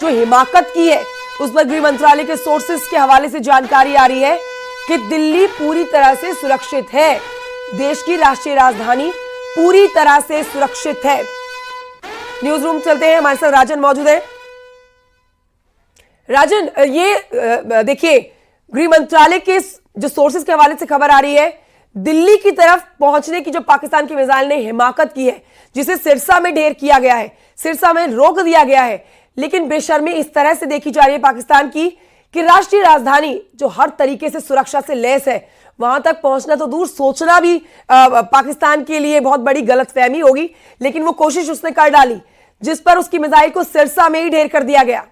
जो हिमाकत की है उस पर गृह मंत्रालय के सोर्सेस के हवाले से जानकारी आ रही है कि दिल्ली पूरी तरह से सुरक्षित है। देश की राष्ट्रीय राजधानी पूरी तरह से सुरक्षित है। न्यूज रूम चलते हैं, हमारे साथ राजन मौजूद है। राजन, ये देखिए, गृह मंत्रालय के जो सोर्सेस के हवाले से खबर आ रही है, दिल्ली की तरफ पहुंचने की जो पाकिस्तान की मिसाइल ने हिमाकत की है, जिसे सिरसा में ढेर किया गया है, सिरसा में रोक दिया गया है, लेकिन बेशर्मी इस तरह से देखी जा रही है पाकिस्तान की कि राष्ट्रीय राजधानी जो हर तरीके से सुरक्षा से लैस है, वहां तक पहुंचना तो दूर, सोचना भी पाकिस्तान के लिए बहुत बड़ी गलतफहमी होगी। लेकिन वो कोशिश उसने कर डाली जिस पर उसकी मिसाइल को सिरसा में ही ढेर कर दिया गया।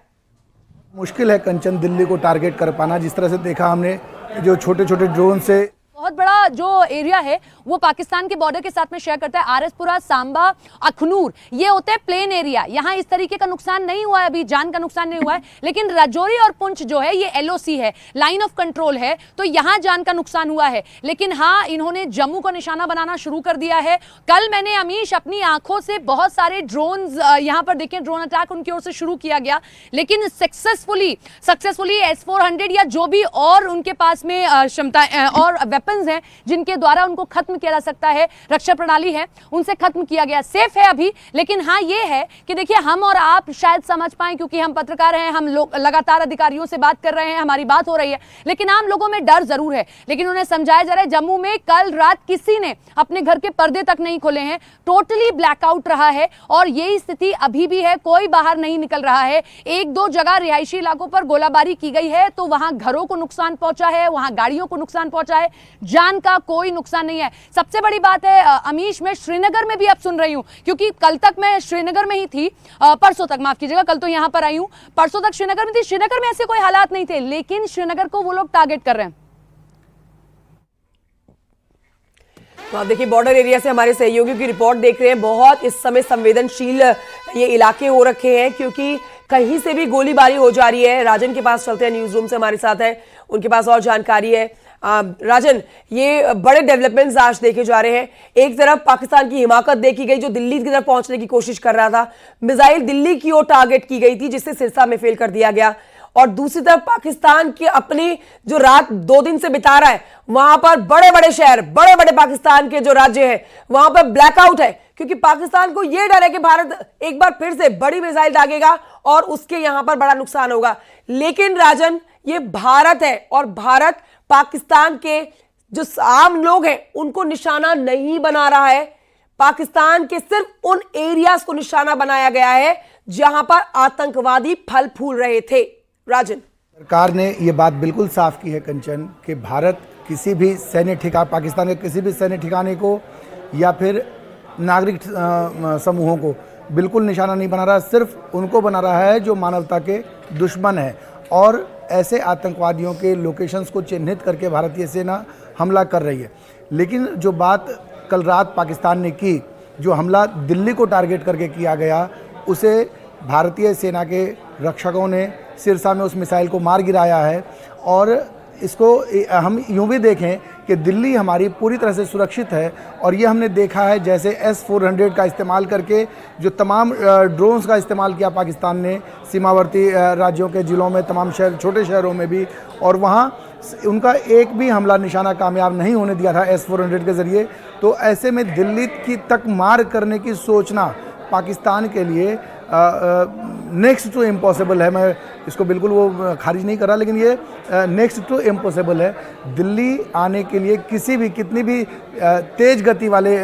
मुश्किल है कंचन दिल्ली को टारगेट कर पाना। जिस तरह से देखा हमने, जो छोटे छोटे ड्रोन से बहुत बड़ा जो एरिया है वो पाकिस्तान के बॉर्डर के साथ में शेयर करता है। आरएसपुरा, सांबा, अखनूर, ये होते हैं प्लेन एरिया। यहाँ इस तरीके का नुकसान नहीं हुआ है, अभी जान का नुकसान नहीं हुआ है। लेकिन राजौरी और पुंछ जो है ये एलओसी है, लाइन ऑफ कंट्रोल है, तो यहाँ जान का नुकसान हुआ है। लेकिन हाँ, इन्होंने जम्मू को निशाना बनाना शुरू कर दिया है। कल मैंने अमीश अपनी आंखों से बहुत सारे ड्रोन यहाँ पर देखे, ड्रोन अटैक उनकी ओर से शुरू किया गया, लेकिन सक्सेसफुली S-400 या जो भी और उनके पास में क्षमता और वेपन्स हैं जिनके द्वारा उनको खत्म किया जा सकता है, रक्षा प्रणाली है, उनसे खत्म किया गया। सेफ है अभी। लेकिन हाँ, ये है कि देखिए, हम और आप शायद समझ पाए क्योंकि हम पत्रकार हैं, हम लोग लगातार अधिकारियों से बात कर रहे हैं, हमारी बात हो रही है, लेकिन आम लोगों में डर जरूर है। लेकिन उन्हें समझाया जा रहा है, जम्मू में कल रात किसी ने अपने घर के पर्दे तक नहीं खोले हैं, टोटली ब्लैकआउट रहा है और यही स्थिति अभी भी है, कोई बाहर नहीं निकल रहा है। एक दो जगह रिहायशी इलाकों पर गोलाबारी की गई है तो वहां घरों को नुकसान पहुंचा है, वहां गाड़ियों को नुकसान पहुंचा है, जान का कोई नुकसान नहीं है। सबसे बड़ी बात है अमीश, मैं श्रीनगर में भी अब सुन रही हूं, क्योंकि कल तक मैं श्रीनगर में ही थी, परसों तक, माफ कीजिएगा, कल तो यहां पर आई हूं, परसों तक श्रीनगर में थी। श्रीनगर में ऐसे कोई हालात नहीं थे, लेकिन श्रीनगर को वो लोग टारगेट कर रहे हैं। तो आप देखिए, बॉर्डर एरिया से हमारे सहयोगियों की रिपोर्ट देख रहे हैं। बहुत इस समय संवेदनशील ये इलाके हो रखे हैं क्योंकि कहीं से भी गोलीबारी हो जा रही है। राजन के पास चलते हैं, न्यूज रूम से हमारे साथ है, उनके पास और जानकारी है। राजन, ये बड़े डेवलपमेंट्स आज देखे जा रहे हैं। एक तरफ पाकिस्तान की हिमाकत देखी गई जो दिल्ली की तरफ पहुंचने की कोशिश कर रहा था, मिसाइल दिल्ली की ओर टारगेट की गई थी जिससे सिरसा में फेल कर दिया गया, और दूसरी तरफ पाकिस्तान की अपनी जो रात 2 दिन से बिता रहा है, वहां पर बड़े बड़े शहर, बड़े बड़े पाकिस्तान के जो राज्य हैं, वहां पर ब्लैकआउट है क्योंकि पाकिस्तान को यह डर है कि भारत एक बार फिर से बड़ी मिसाइल दागेगा और उसके यहां पर बड़ा नुकसान होगा। लेकिन राजन, ये भारत है और भारत पाकिस्तान के जो आम लोग हैं उनको निशाना नहीं बना रहा है। पाकिस्तान के सिर्फ उन एरियाज को निशाना बनाया गया है जहां पर आतंकवादी फल फूल रहे थे। राजन, सरकार ने ये बात बिल्कुल साफ की है कंचन कि भारत किसी भी सैन्य ठिकाना, पाकिस्तान के किसी भी सैन्य ठिकाने को या फिर नागरिक समूहों को बिल्कुल निशाना नहीं बना रहा, सिर्फ उनको बना रहा है जो मानवता के दुश्मन है। और ऐसे आतंकवादियों के लोकेशंस को चिन्हित करके भारतीय सेना हमला कर रही है। लेकिन जो बात कल रात पाकिस्तान ने की, जो हमला दिल्ली को टारगेट करके किया गया, उसे भारतीय सेना के रक्षकों ने सिरसा में उस मिसाइल को मार गिराया है। और इसको हम यूँ भी देखें कि दिल्ली हमारी पूरी तरह से सुरक्षित है। और ये हमने देखा है जैसे S-400 का इस्तेमाल करके जो तमाम ड्रोन्स का इस्तेमाल किया पाकिस्तान ने सीमावर्ती राज्यों के ज़िलों में, तमाम शहर, छोटे शहरों में भी, और वहाँ उनका एक भी हमला निशाना कामयाब नहीं होने दिया था S-400 के ज़रिए। तो ऐसे में दिल्ली की तक मार करने की सोचना पाकिस्तान के लिए नेक्स्ट टू इम्पॉसिबल है। मैं इसको बिल्कुल वो खारिज नहीं कर रहा, लेकिन ये नेक्स्ट टू इम्पॉसिबल है। दिल्ली आने के लिए किसी भी, कितनी भी तेज़ गति वाले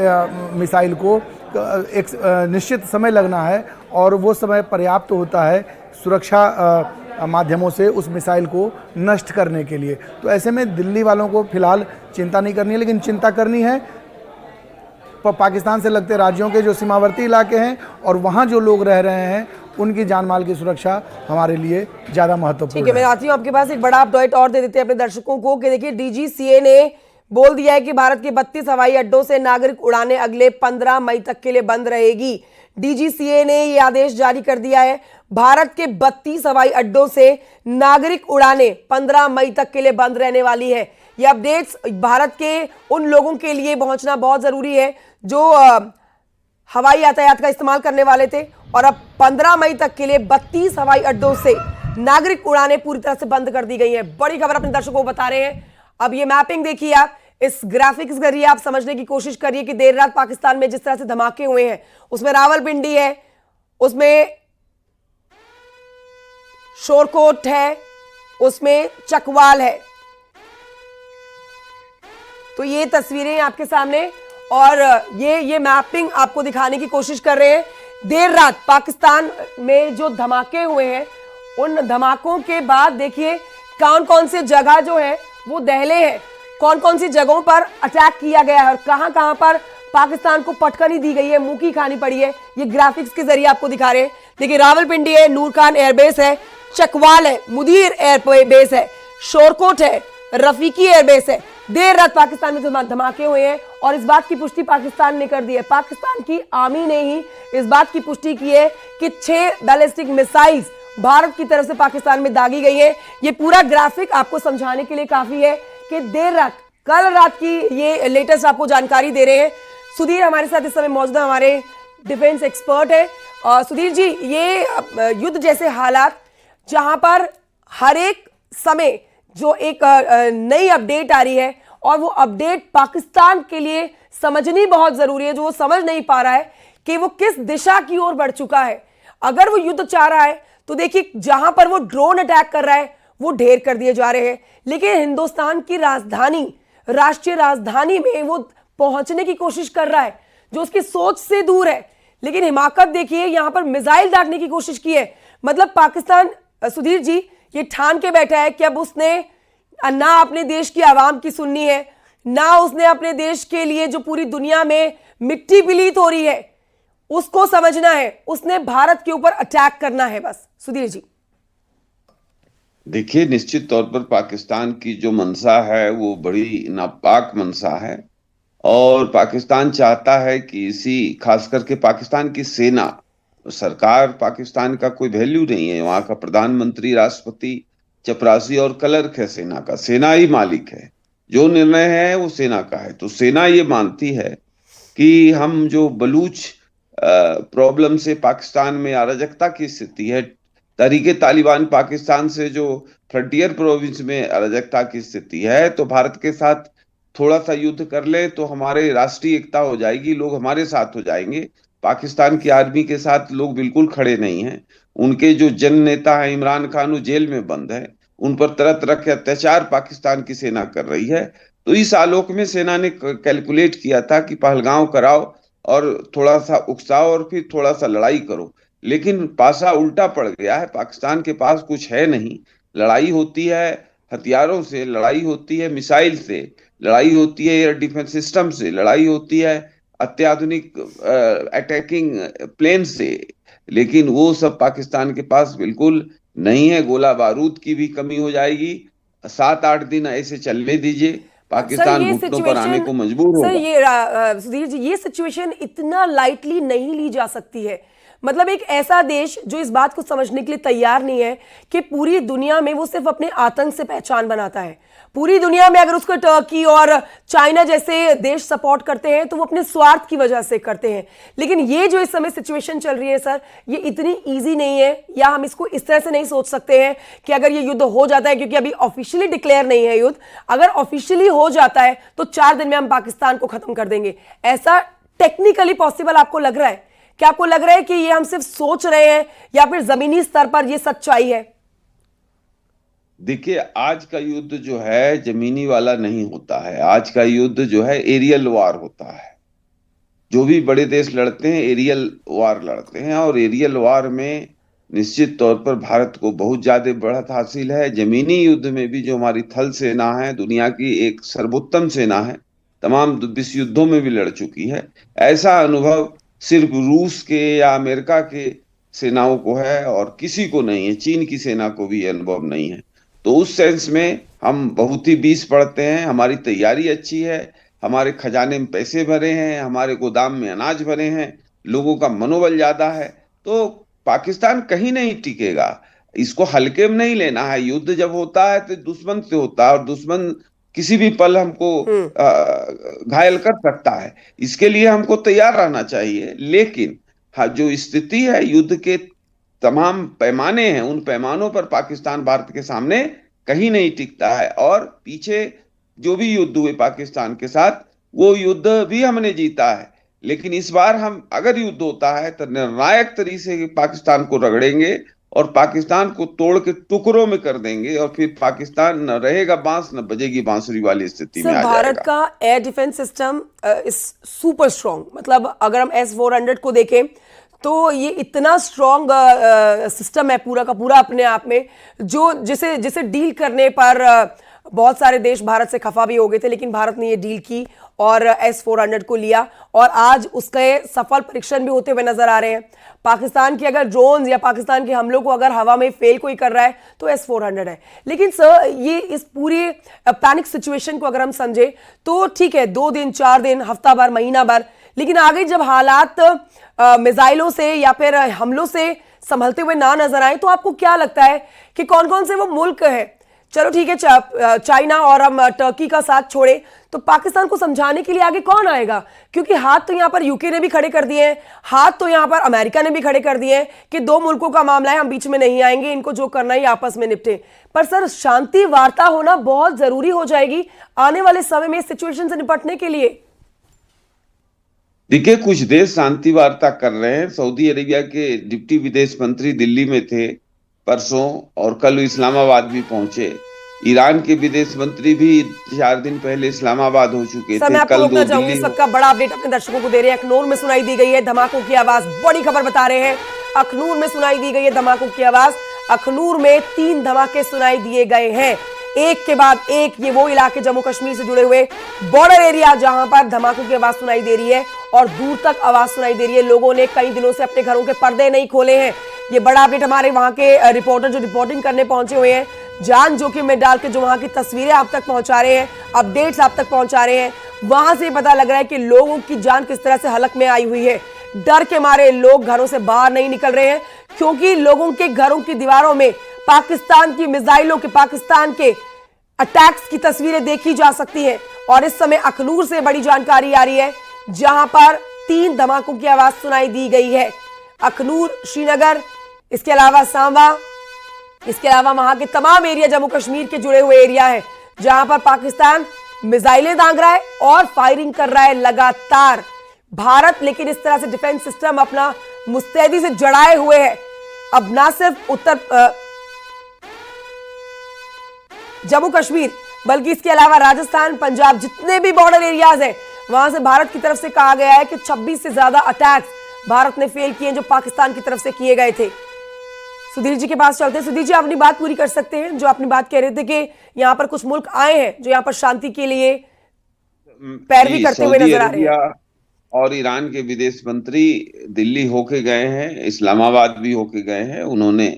मिसाइल को एक निश्चित समय लगना है और वो समय पर्याप्त होता है सुरक्षा माध्यमों से उस मिसाइल को नष्ट करने के लिए। तो ऐसे में दिल्ली वालों को फिलहाल चिंता नहीं करनी है, लेकिन चिंता करनी है पाकिस्तान से लगते राज्यों के जो सीमावर्ती इलाके हैं और वहाँ जो लोग रह रहे हैं, उनकी जान माल की सुरक्षा हमारे लिए ज़्यादा महत्वपूर्ण है। ठीक है, मैं आती हूँ आपके पास। एक बड़ा अपडेट और दे देते हैं अपने दर्शकों को कि देखिए, DGCA ने बोल दिया है कि भारत के 32 हवाई अड्डों से नागरिक उड़ानें अगले 15 मई तक के लिए बंद रहेगी। DGCA ने ये आदेश जारी कर दिया है। भारत के 32 हवाई अड्डों से नागरिक उड़ानें 15 मई तक के लिए बंद रहने वाली है। ये अपडेट्स भारत के उन लोगों के लिए पहुंचना बहुत जरूरी है जो हवाई यातायात का इस्तेमाल करने वाले थे, और अब 15 मई तक के लिए 32 हवाई अड्डों से नागरिक उड़ानें पूरी तरह से बंद कर दी गई हैं। बड़ी खबर अपने दर्शकों को बता रहे हैं। अब ये मैपिंग देखिए आप, इस ग्राफिक्स के जरिए आप समझने की कोशिश करिए कि देर रात पाकिस्तान में जिस तरह से धमाके हुए हैं, उसमें रावलपिंडी है, उसमें शोरकोट है, उसमें चकवाल है। तो ये तस्वीरें आपके सामने और ये मैपिंग आपको दिखाने की कोशिश कर रहे हैं। देर रात पाकिस्तान में जो धमाके हुए हैं, उन धमाकों के बाद देखिए कौन कौन से जगह जो है वो दहले हैं, कौन कौन सी जगहों पर अटैक किया गया है और कहां कहां पर पाकिस्तान को पटकनी दी गई है, मुंह की खानी पड़ी है। ये ग्राफिक्स के जरिए आपको दिखा रहे हैं। देखिए रावलपिंडी है, नूर खान एयरबेस है, चकवाल है, मुदीर एयरबेस है, शोरकोट है, रफीकी एयरबेस है। देर रात पाकिस्तान में धमाके हुए हैं और इस बात की पुष्टि पाकिस्तान ने कर दी है। पाकिस्तान की आर्मी ने ही इस बात की पुष्टि की है कि 6 बैलिस्टिक मिसाइल्स भारत की तरफ से पाकिस्तान में दागी गई है। ये पूरा ग्राफिक आपको समझाने के लिए काफी है कि देर रात, कल रात की ये लेटेस्ट आपको जानकारी दे रहे हैं। सुधीर हमारे साथ इस समय मौजूद है, हमारे डिफेंस एक्सपर्ट है। सुधीर जी, ये युद्ध जैसे हालात जहां पर हर एक समय जो एक नई अपडेट आ रही है और वो अपडेट पाकिस्तान के लिए समझनी बहुत जरूरी है, जो वो समझ नहीं पा रहा है कि वो किस दिशा की ओर बढ़ चुका है। अगर वो युद्ध चाह रहा है तो देखिए जहां पर वो ड्रोन अटैक कर रहा है वो ढेर कर दिए जा रहे हैं, लेकिन हिंदुस्तान की राजधानी, राष्ट्रीय राजधानी में वो पहुंचने की कोशिश कर रहा है जो उसकी सोच से दूर है। लेकिन हिमाकत देखिए, यहां पर मिसाइल दागने की कोशिश की है। मतलब पाकिस्तान, सुधीर जी, ये ठान के बैठा है कि अब उसने ना अपने देश की आवाम की सुननी है, ना उसने अपने देश के लिए जो पूरी दुनिया में मिट्टी पलीत हो रही है उसको समझना है, उसने भारत के ऊपर अटैक करना है बस। सुधीर जी, देखिए, निश्चित तौर पर पाकिस्तान की जो मंशा है वो बड़ी नापाक मंशा है और पाकिस्तान चाहता है कि खास करके पाकिस्तान की सेना, सरकार पाकिस्तान का कोई वैल्यू नहीं है। वहां का प्रधानमंत्री, राष्ट्रपति चपरासी और क्लर्क है सेना का। सेना ही मालिक है, जो निर्णय है वो सेना का है। तो सेना ये मानती है कि हम जो बलूच प्रॉब्लम से पाकिस्तान में अराजकता की स्थिति है, तहरीके तालिबान पाकिस्तान से जो फ्रंटियर प्रोविंस में अराजकता की स्थिति है, तो भारत के साथ थोड़ा सा युद्ध कर ले तो हमारे राष्ट्रीय एकता हो जाएगी, लोग हमारे साथ हो जाएंगे। पाकिस्तान की आर्मी के साथ लोग बिल्कुल खड़े नहीं हैं। उनके जो जन नेता है इमरान खान, वो जेल में बंद है, उन पर तरह तरह के अत्याचार पाकिस्तान की सेना कर रही है। तो इस आलोक में सेना ने कैलकुलेट किया था कि पहलगांव कराओ और थोड़ा सा उकसाओ और फिर थोड़ा सा लड़ाई करो, लेकिन पासा उल्टा पड़ गया है। पाकिस्तान के पास कुछ है नहीं। लड़ाई होती है हथियारों से, लड़ाई होती है मिसाइल से, लड़ाई होती है एयर डिफेंस सिस्टम से, लड़ाई होती है अत्याधुनिक अटैकिंग प्लेन से, लेकिन वो सब पाकिस्तान के पास बिल्कुल नहीं है। गोला बारूद की भी कमी हो जाएगी। 7-8 दिन ऐसे चलने दीजिए, पाकिस्तान घुटनों पर आने को मजबूर होगा। सर, ये सुधीर जी, ये सिचुएशन इतना लाइटली नहीं ली जा सकती है। मतलब एक ऐसा देश जो इस बात को समझने के लिए तैयार नहीं है कि पूरी दुनिया में वो सिर्फ अपने आतंक से पहचान बनाता है। पूरी दुनिया में अगर उसको टर्की और चाइना जैसे देश सपोर्ट करते हैं तो वो अपने स्वार्थ की वजह से करते हैं। लेकिन ये जो इस समय सिचुएशन चल रही है सर, ये इतनी इजी नहीं है, या हम इसको इस तरह से नहीं सोच सकते हैं कि अगर ये युद्ध हो जाता है, क्योंकि अभी ऑफिशियली डिक्लेयर नहीं है युद्ध, अगर ऑफिशियली हो जाता है तो 4 दिन में हम पाकिस्तान को खत्म कर देंगे। ऐसा टेक्निकली पॉसिबल आपको लग रहा है? क्या आपको लग रहा है कि ये हम सिर्फ सोच रहे हैं या फिर जमीनी स्तर पर ये सच्चाई है? देखिए, आज का युद्ध जो है जमीनी वाला नहीं होता है। आज का युद्ध जो है एरियल वार होता है। जो भी बड़े देश लड़ते हैं एरियल वार लड़ते हैं, और एरियल वार में निश्चित तौर पर भारत को बहुत ज्यादा बढ़त हासिल है। जमीनी युद्ध में भी जो हमारी थल सेना है, दुनिया की एक सर्वोत्तम सेना है, तमाम विश्व युद्धों में भी लड़ चुकी है। ऐसा अनुभव सिर्फ रूस के या अमेरिका के सेनाओं को है और किसी को नहीं है। चीन की सेना को भी अनुभव नहीं है। तो उस सेंस में हम बहुत ही 20 पढ़ते हैं। हमारी तैयारी अच्छी है, हमारे खजाने में पैसे भरे हैं, हमारे गोदाम में अनाज भरे हैं, लोगों का मनोबल ज्यादा है। तो पाकिस्तान कहीं नहीं टिकेगा। इसको हल्के में नहीं लेना है। युद्ध जब होता है तो दुश्मन से होता है, और दुश्मन किसी भी पल हमको घायल कर सकता है। इसके लिए हमको तैयार रहना चाहिए। लेकिन जो स्थिति है, युद्ध के तमाम पैमाने हैं, उन पैमानों पर पाकिस्तान भारत के सामने कहीं नहीं टिकता है। और पीछे जो भी युद्ध हुए पाकिस्तान के साथ, वो युद्ध भी हमने जीता है। लेकिन इस बार हम अगर युद्ध होता है तो निर्णायक तरीके से पाकिस्तान को रगड़ेंगे और पाकिस्तान को तोड़ के टुकड़ों में कर देंगे, और फिर पाकिस्तान न रहेगा बांस न बजेगी बांसुरी वाली स्थिति में आ जाएगा। भारत का air defence system is super strong. मतलब अगर हम S-400 को देखें तो ये इतना स्ट्रॉन्ग सिस्टम है पूरा का पूरा अपने आप में, जो जिसे डील करने पर बहुत सारे देश भारत से खफा भी हो गए थे, लेकिन भारत ने ये डील की और S-400 को लिया और आज उसके सफल परीक्षण भी होते हुए नजर आ रहे हैं। पाकिस्तान की अगर ड्रोन या पाकिस्तान के हमलों को अगर हवा में फेल कोई कर रहा है तो S-400 है। लेकिन सर, ये इस पूरी पैनिक सिचुएशन को अगर हम समझे तो ठीक है, 2 दिन 4 दिन हफ्ता भर महीना भर, लेकिन आगे जब हालात मिसाइलों से या फिर हमलों से संभलते हुए ना नजर आए तो आपको क्या लगता है कि कौन कौन से वो मुल्क हैं? चलो ठीक है, चाइना और हम टर्की का साथ छोड़े तो पाकिस्तान को समझाने के लिए आगे कौन आएगा? क्योंकि हाथ तो यहां पर यूके ने भी खड़े कर दिए हैं, हाथ तो यहां पर अमेरिका ने भी खड़े कर दिए हैं कि 2 मुल्कों का मामला है, हम बीच में नहीं आएंगे, इनको जो करना है आपस में निपटे। पर सर, शांति वार्ता होना बहुत जरूरी हो जाएगी आने वाले समय में इस सिचुएशन से निपटने के लिए। देखिए, कुछ देश शांति वार्ता कर रहे हैं। सऊदी अरेबिया के डिप्टी विदेश मंत्री दिल्ली में थे परसों, और कल इस्लामाबाद भी पहुंचे। ईरान के विदेश मंत्री भी 4 दिन पहले इस्लामाबाद हो चुके थे। मैं आपको रोकना चाहूंगी, इस वक्त का बड़ा अपडेट अपने दर्शकों को दे रहे हैं। अखनूर में सुनाई दी गई है धमाकों की आवाज, बड़ी खबर बता रहे हैं। अखनूर में सुनाई दी गई है धमाकों की आवाज। अखनूर में 3 धमाके सुनाई दिए गए हैं, एक के बाद एक। ये वो इलाके जम्मू कश्मीर से जुड़े हुए बॉर्डर एरिया जहां पर धमाकों की आवाज सुनाई दे रही है और दूर तक आवाज सुनाई दे रही है। लोगों ने कई दिनों से अपने घरों के पर्दे नहीं खोले हैं। ये बड़ा अपडेट हमारे वहां के रिपोर्टर जो रिपोर्टिंग करने पहुंचे हुए हैं, जान जोखिम में डाल के जो वहां की तस्वीरें आप तक पहुंचा रहे हैं, अपडेट्स आप तक पहुंचा रहे हैं, वहां से पता लग रहा है कि लोगों की जान किस तरह से हलक में आई हुई है। डर के मारे लोग घरों से बाहर नहीं निकल रहे हैं, क्योंकि लोगों के घरों की दीवारों में पाकिस्तान की मिसाइलों के, पाकिस्तान के अटैक्स की तस्वीरें देखी जा सकती हैं। और इस समय अखनूर से बड़ी जानकारी आ रही है, जहां पर 3 धमाकों की आवाज सुनाई दी गई है। अखनूर, श्रीनगर, इसके अलावा सांबा, इसके अलावा वहां के तमाम एरिया जम्मू कश्मीर के जुड़े हुए एरिया है, जहां पर पाकिस्तान मिसाइलें दांग रहा है और फायरिंग कर रहा है लगातार। भारत लेकिन इस तरह से डिफेंस सिस्टम अपना मुस्तैदी से जड़ाए हुए है। अब ना सिर्फ जम्मू कश्मीर, बल्कि इसके अलावा राजस्थान, पंजाब, जितने भी बॉर्डर एरियाज हैं, वहां से भारत की तरफ से कहा गया है कि 26 से ज्यादा अटैक्स भारत ने फेल किए जो पाकिस्तान की तरफ से किए गए थे। सुधीर जी के पास चलते हैं। सुधीर जी, अपनी बात पूरी कर सकते हैं। जो अपनी बात कह रहे थे कि यहाँ पर कुछ मुल्क आए हैं जो यहाँ पर शांति के लिए पैरवी करते हुए नजर आ रहे हैं। और ईरान के विदेश मंत्री दिल्ली होके गए हैं, इस्लामाबाद भी होके गए हैं। उन्होंने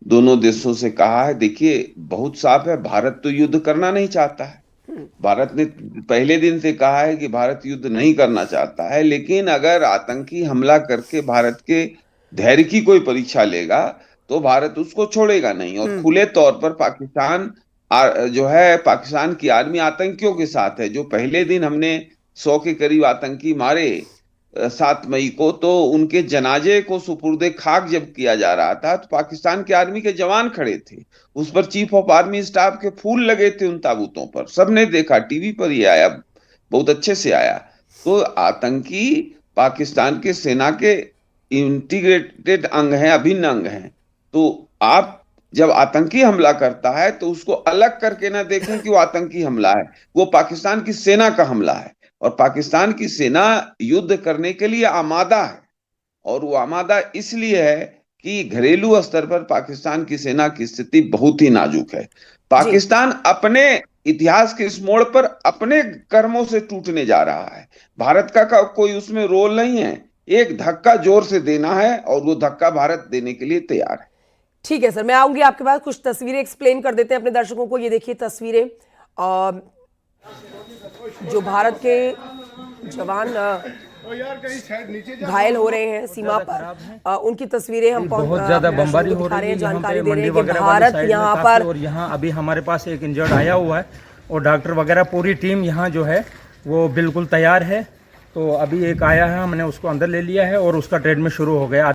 दोनों देशों से कहा है, देखिए बहुत साफ है, भारत तो युद्ध करना नहीं चाहता है। भारत ने पहले दिन से कहा है कि भारत युद्ध नहीं करना चाहता है, लेकिन अगर आतंकी हमला करके भारत के धैर्य की कोई परीक्षा लेगा तो भारत उसको छोड़ेगा नहीं। और खुले तौर पर पाकिस्तान जो है, पाकिस्तान की आर्मी आतंकियों के साथ है। जो पहले दिन हमने 100 के करीब आतंकी मारे 7 मई को, तो उनके जनाजे को सुपुर्दे खाक जब किया जा रहा था तो पाकिस्तान के आर्मी के जवान खड़े थे, उस पर चीफ ऑफ आर्मी स्टाफ के फूल लगे थे उन ताबूतों पर, सबने देखा, टीवी पर ही आया, बहुत अच्छे से आया। तो आतंकी पाकिस्तान के सेना के इंटीग्रेटेड अंग हैं, अभिन्न अंग हैं। तो आप जब आतंकी हमला करता है तो उसको अलग करके ना देखें कि वो आतंकी हमला है, वो पाकिस्तान की सेना का हमला है। और पाकिस्तान की सेना युद्ध करने के लिए आमादा है, और वो आमादा इसलिए है कि घरेलू स्तर पर पाकिस्तान की सेना की स्थिति बहुत ही नाजुक है। पाकिस्तान अपने इतिहास के इस मोड़ पर अपने कर्मों से टूटने जा रहा है। भारत का कोई उसमें रोल नहीं है, एक धक्का जोर से देना है और वो धक्का भारत देने के लिए तैयार है। ठीक है सर, मैं आऊंगी आपके पास। कुछ तस्वीरें एक्सप्लेन कर देते हैं अपने दर्शकों को। ये देखिए तस्वीरें, जो भारत के जवान घायल हो रहे हैं सीमा पर, उनकी तस्वीरें हम बहुत ज्यादा बमबारी हो रही है, जानकारी दे रहे हैं कि भारत यहाँ पर, और यहाँ अभी हमारे पास एक इंजर्ड आया हुआ है और डॉक्टर वगैरह पूरी टीम यहाँ जो है वो बिल्कुल तैयार है। तो अभी एक आया है, हमने उसको अंदर ले लिया है और उसका ट्रीटमेंट शुरू हो गया।